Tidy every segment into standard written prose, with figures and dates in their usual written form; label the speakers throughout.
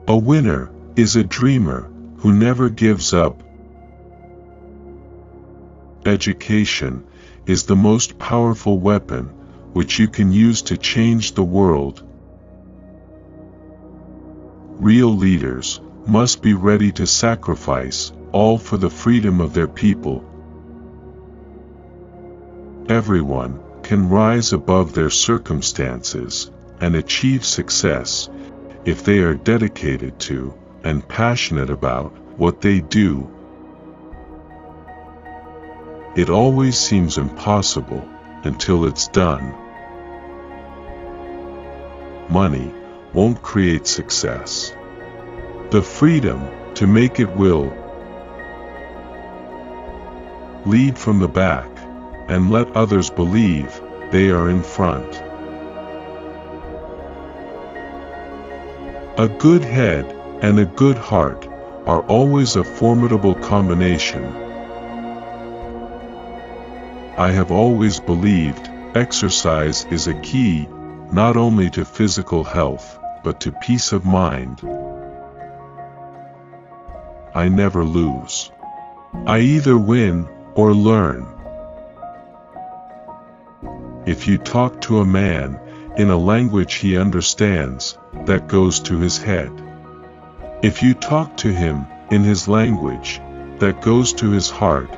Speaker 1: A winner is a dreamer who never gives up. Education is the most powerful weapon which you can use to change the world. Real leaders must be ready to sacrifice all for the freedom of their people. Everyone can rise above their circumstances and achieve success if they are dedicated to and passionate about what they do. It always seems impossible until it's done. Money won't create success. The freedom to make it will. Lead from the back and let others believe they are in front. A good head and a good heart are always a formidable combination. I have always believed exercise is a key not only to physical health, but to peace of mind. I never lose. I either win or learn. If you talk to a man in a language he understands, that goes to his head. If you talk to him in his language, that goes to his heart.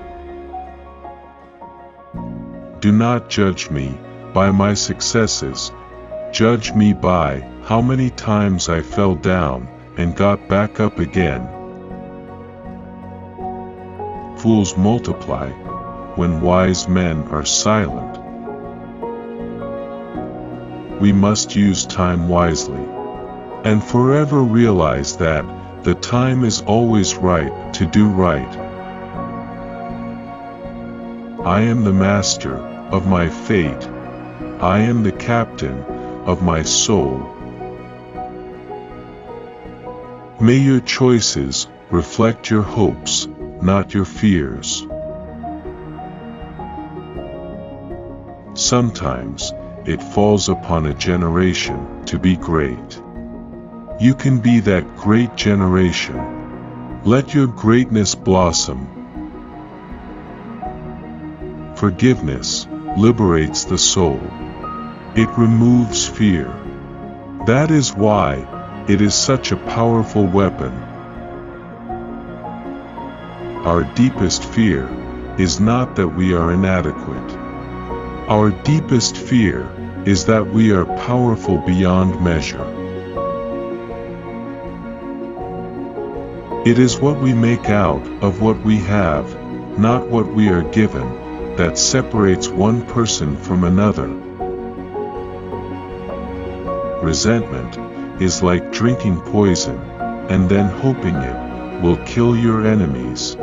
Speaker 1: Do not judge me by my successes. Judge me by how many times I fell down and got back up again. Fools multiply when wise men are silent. We must use time wisely and forever realize that the time is always right to do right. I am the master of my fate. I am the captain of my soul. May your choices reflect your hopes, not your fears. Sometimes it falls upon a generation to be great. You can be that great generation. Let your greatness blossom. Forgiveness liberates the soul. It removes fear. That is why it is such a powerful weapon. Our deepest fear is not that we are inadequate. Our deepest fear is that we are powerful beyond measure. It is what we make out of what we have, not what we are given, that separates one person from another. Resentment is like drinking poison and then hoping it will kill your enemies.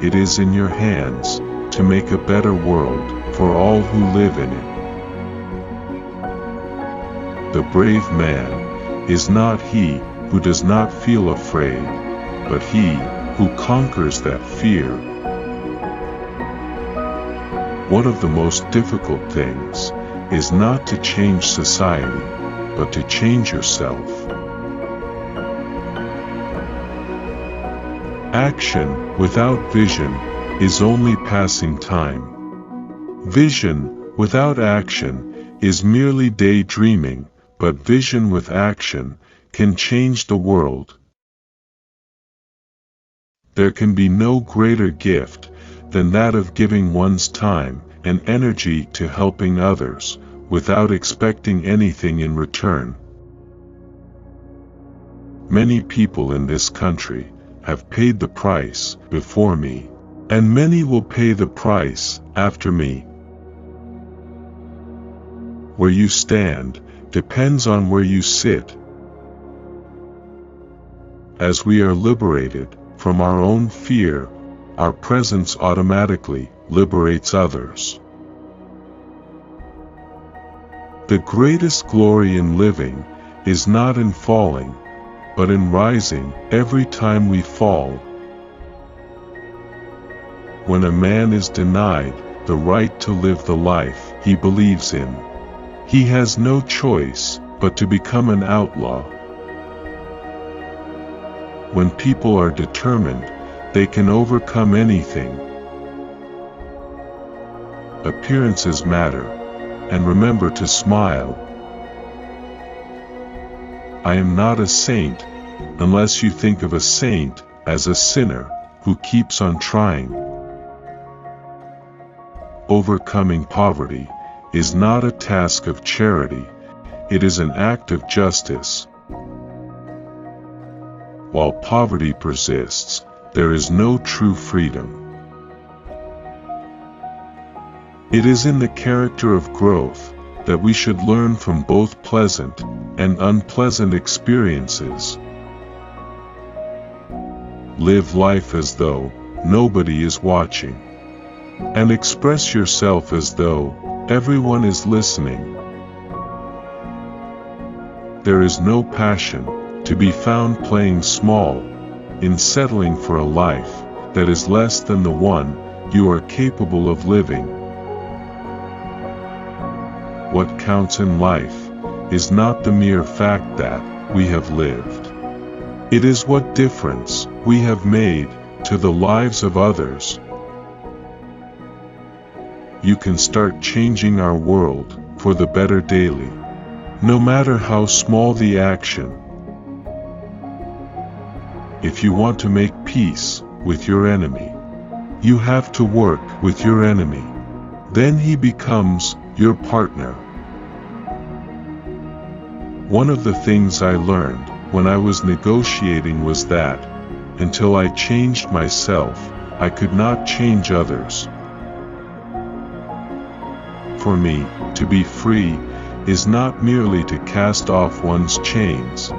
Speaker 1: It is in your hands to make a better world for all who live in it. The brave man is not he who does not feel afraid, but he who conquers that fear. One of the most difficult things is not to change society, but to change yourself. Action without vision is only passing time. Vision without action is merely daydreaming, but vision with action can change the world. There can be no greater gift than that of giving one's time and energy to helping others, without expecting anything in return. Many people in this country have paid the price before me, and many will pay the price after me. Where you stand depends on where you sit. As we are liberated from our own fear, our presence automatically liberates others. The greatest glory in living is not in falling, but in rising every time we fall. When a man is denied the right to live the life he believes in, he has no choice but to become an outlaw. When people are determined, they can overcome anything. Appearances matter, and remember to smile. I am not a saint, unless you think of a saint as a sinner who keeps on trying. Overcoming poverty is not a task of charity, it is an act of justice. While poverty persists, there is no true freedom. It is in the character of growth that we should learn from both pleasant and unpleasant experiences. Live life as though nobody is watching, and express yourself as though everyone is listening. There is no passion to be found playing small in settling for a life that is less than the one you are capable of living. What counts in life is not the mere fact that we have lived. It is what difference we have made to the lives of others. You can start changing our world for the better daily, no matter how small the action. If you want to make peace with your enemy, you have to work with your enemy. Then he becomes your partner. One of the things I learned when I was negotiating was that, until I changed myself, I could not change others. For me, to be free is not merely to cast off one's chains,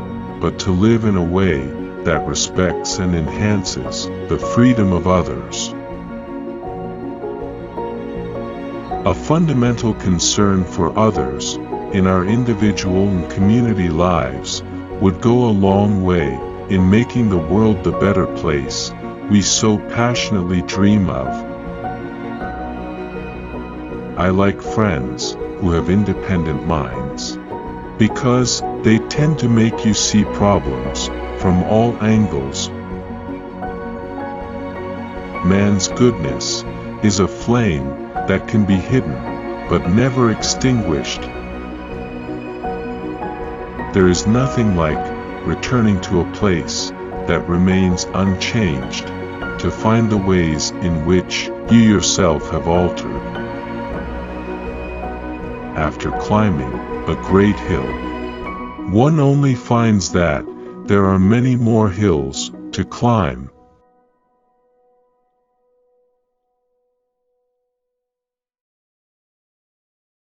Speaker 1: but to live in a way that respects and enhances the freedom of others. A fundamental concern for others in our individual and community lives would go a long way in making the world the better place we so passionately dream of. I like friends who have independent minds, because they tend to make you see problems from all angles. Man's goodness is a flame that can be hidden, but never extinguished. There is nothing like returning to a place that remains unchanged, to find the ways in which you yourself have altered. After climbing a great hill, one only finds that there are many more hills to climb.